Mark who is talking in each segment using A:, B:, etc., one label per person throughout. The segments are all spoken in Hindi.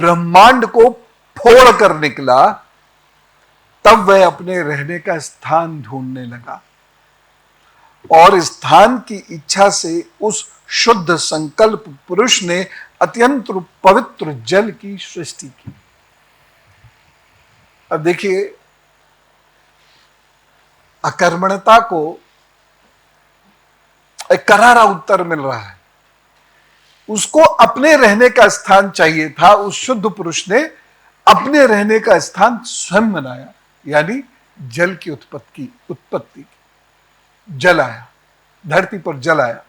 A: ब्रह्मांड को फोड़ कर निकला, तब वह अपने रहने का स्थान ढूंढने लगा और स्थान की इच्छा से उस शुद्ध संकल्प पुरुष ने अत्यंत पवित्र जल की सृष्टि की। अब देखिए, अकर्मण्यता को एक करारा उत्तर मिल रहा है। उसको अपने रहने का स्थान चाहिए था, उस शुद्ध पुरुष ने अपने रहने का स्थान स्वयं बनाया, यानी जल की उत्पत्ति की। जल आया, धरती पर जल आया।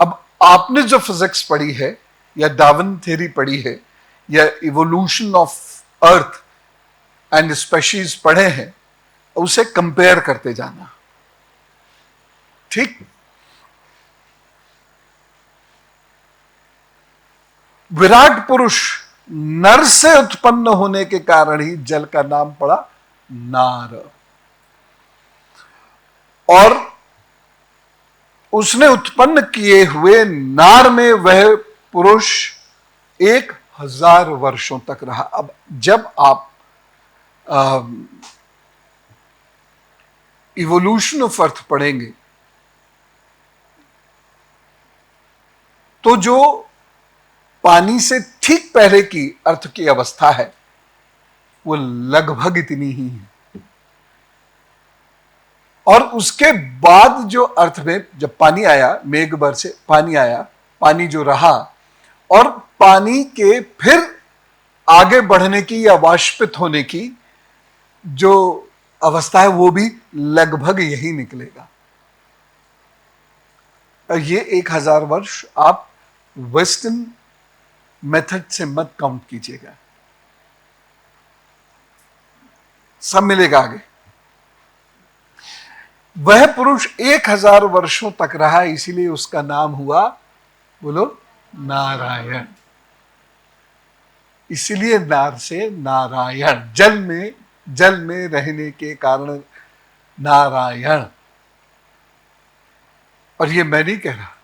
A: अब आपने जो फिजिक्स पढ़ी है या डार्विन थ्योरी पढ़ी है या evolution of earth and species पढ़े हैं, उसे कंपेयर करते जाना, ठीक। विराट पुरुष नर से उत्पन्न होने के कारण ही जल का नाम पड़ा नार, और उसने उत्पन्न किए हुए नार में वह पुरुष 1000 वर्षों तक रहा। अब जब आप इवोल्यूशन ऑफ अर्थ पढ़ेंगे तो जो पानी से ठीक पहले की अर्थ की अवस्था है वो लगभग इतनी ही है, और उसके बाद जो अर्थ में जब पानी आया, मेघ बरसे, पानी आया, पानी जो रहा, और पानी के फिर आगे बढ़ने की या वाष्पित होने की जो अवस्था है वो भी लगभग यही निकलेगा। ये 1000 वर्ष आप वेस्टर्न मेथड से मत काउंट कीजिएगा, सब मिलेगा आगे। वह पुरुष 1000 वर्षों तक रहा, इसीलिए उसका नाम हुआ, बोलो, नारायण। इसीलिए नार से नारायण, जल में रहने के कारण नारायण। और ये मैं नहीं कह रहा,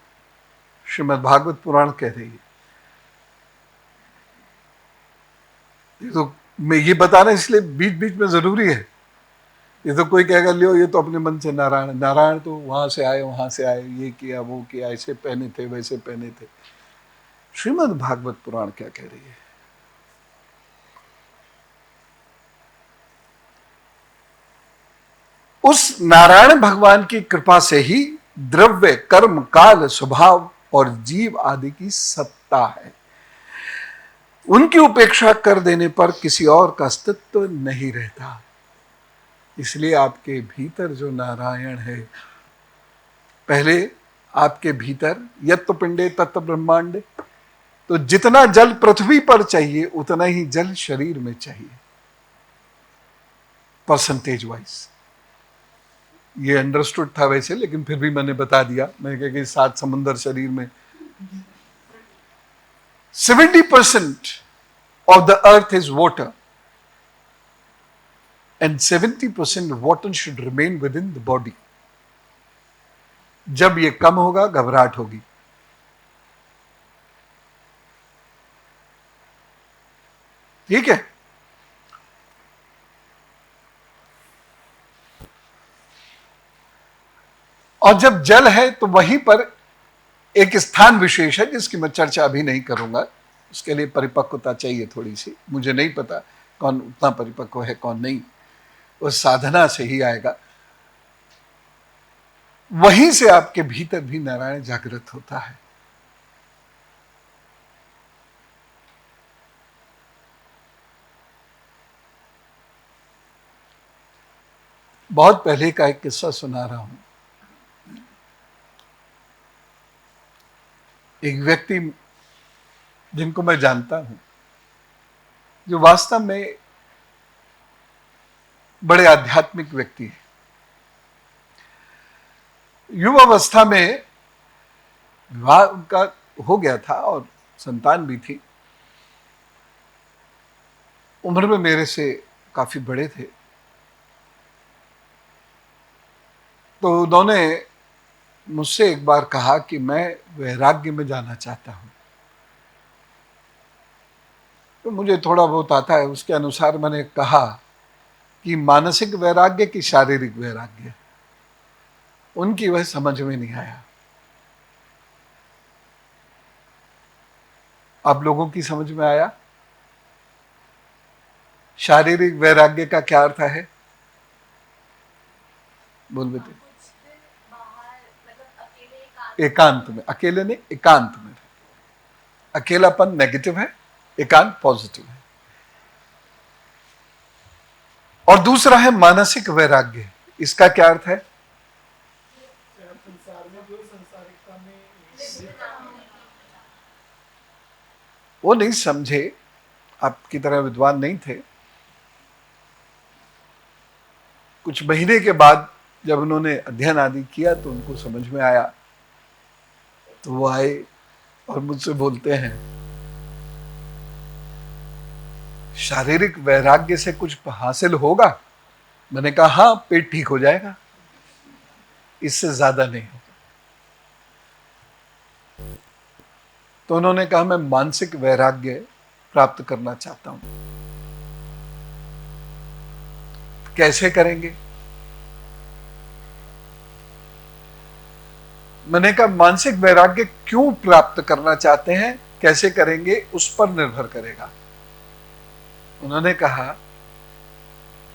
A: श्रीमद् भागवत पुराण कह रही है। ये तो मैं ये बताना इसलिए बीच बीच में जरूरी है। ये तो कोई कहेगा लियो ये तो अपने मन से नारायण, नारायण तो वहां से आए वहां से आए, ये किया वो किया, ऐसे पहने थे वैसे पहने थे। श्रीमद् भागवत पुराण क्या कह रही है? उस नारायण भगवान की कृपा से ही द्रव्य, कर्म, काल, स्वभाव और जीव आदि की सत्ता है। उनकी उपेक्षा कर देने पर किसी और का अस्तित्व नहीं रहता। इसलिए आपके भीतर जो नारायण है, पहले आपके भीतर यत्त पिंडे तत्त ब्रह्मांडे, तो जितना जल पृथ्वी पर चाहिए उतना ही जल शरीर में चाहिए, परसेंटेज वाइज। ये अंडरस्टूड था वैसे, लेकिन फिर भी मैंने बता दिया। मैंने कहा कि 7 समुंदर शरीर में 70% of the earth is water and 70% water should remain within the body. जब ये कम होगा घबराहट होगी। ठीक है, और जब जल है तो वहीं पर एक स्थान विशेष है जिसकी मैं चर्चा अभी नहीं करूंगा। उसके लिए परिपक्वता चाहिए थोड़ी सी, मुझे नहीं पता कौन उतना परिपक्व है कौन नहीं, उस साधना से ही आएगा। वहीं से आपके भीतर भी नारायण जागृत होता है। बहुत पहले का एक किस्सा सुना रहा हूं। एक व्यक्ति जिनको मैं जानता हूं, जो वास्तव में बड़े आध्यात्मिक व्यक्ति हैं, युवावस्था में विवाह उनका हो गया था और संतान भी थी। उम्र में मेरे से काफी बड़े थे। तो उन्होंने मुझसे एक बार कहा कि मैं वैराग्य में जाना चाहता हूं। तो मुझे थोड़ा बहुत आता है, उसके अनुसार मैंने कहा कि मानसिक वैराग्य की शारीरिक वैराग्य, उनकी वह समझ में नहीं आया। आप लोगों की समझ में आया? शारीरिक वैराग्य का क्या अर्थ है? बोल बेटे। एकांत में, अकेले नहीं, एकांत में। अकेलापन नेगेटिव है, एकांत पॉजिटिव है। और दूसरा है मानसिक वैराग्य, इसका क्या अर्थ है? वो नहीं समझे, आपकी तरह विद्वान नहीं थे। कुछ महीने के बाद जब उन्होंने अध्ययन आदि किया तो उनको समझ में आया, तो वो आए और मुझसे बोलते हैं, शारीरिक वैराग्य से कुछ हासिल होगा? मैंने कहा हाँ, पेट ठीक हो जाएगा, इससे ज्यादा नहीं होगा। तो उन्होंने कहा मैं मानसिक वैराग्य प्राप्त करना चाहता हूं। कैसे करेंगे? मैंने कहा मानसिक वैराग्य क्यों प्राप्त करना चाहते हैं, कैसे करेंगे, उस पर निर्भर करेगा। उन्होंने कहा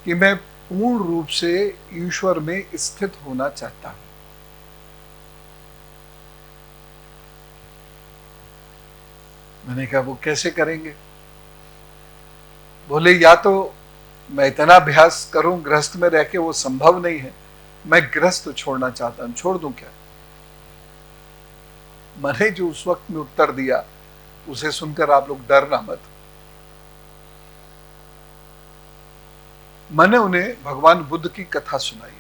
A: कि मैं पूर्ण रूप से ईश्वर में स्थित होना चाहता हूं। मैंने कहा वो कैसे करेंगे? बोले या तो मैं इतना अभ्यास करूं गृहस्थ में रह के, वो संभव नहीं है, मैं गृहस्थ छोड़ना चाहता हूं। छोड़ दूं क्या? मैंने जो उस वक्त में उत्तर दिया उसे सुनकर आप लोग डरना मत। मैंने उन्हें भगवान बुद्ध की कथा सुनाई।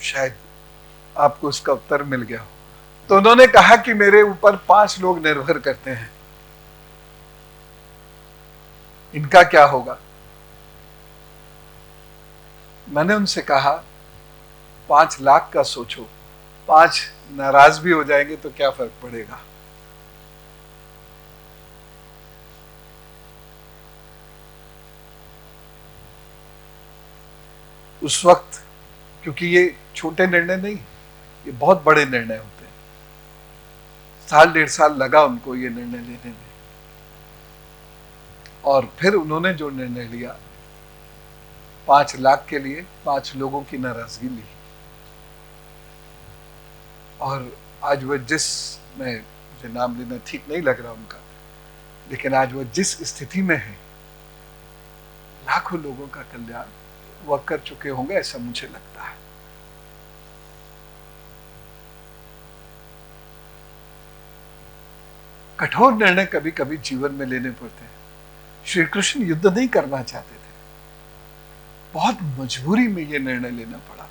A: शायद आपको इसका उत्तर मिल गया हो। तो उन्होंने कहा कि मेरे ऊपर 5 लोग निर्भर करते हैं, इनका क्या होगा? मैंने उनसे कहा 5 लाख का सोचो, 5 नाराज भी हो जाएंगे तो क्या फर्क पड़ेगा? उस वक्त, क्योंकि ये छोटे निर्णय नहीं, ये बहुत बड़े निर्णय होते हैं, 1.5 साल लगा उनको ये निर्णय लेने में। और फिर उन्होंने जो निर्णय लिया, 5 लाख के लिए 5 लोगों की नाराजगी ली। और आज वह मुझे नाम लेना ठीक नहीं लग रहा उनका, लेकिन आज वह जिस स्थिति में है, लाखों लोगों का कल्याण वह कर चुके होंगे, ऐसा मुझे लगता है। कठोर निर्णय कभी कभी जीवन में लेने पड़ते हैं। श्री कृष्ण युद्ध नहीं करना चाहते थे, बहुत मजबूरी में यह निर्णय लेना पड़ा।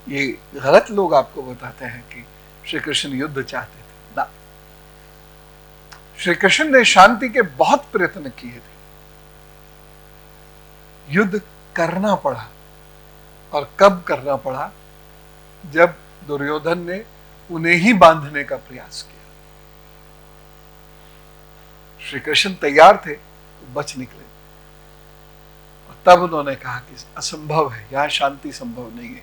A: ये गलत लोग आपको बताते हैं कि श्री कृष्ण युद्ध चाहते थे, ना। श्री कृष्ण ने शांति के बहुत प्रयत्न किए थे, युद्ध करना पड़ा। और कब करना पड़ा? जब दुर्योधन ने उन्हें ही बांधने का प्रयास किया। श्री कृष्ण तैयार थे तो बच निकले, और तब उन्होंने कहा कि असंभव है, यहां शांति संभव नहीं है,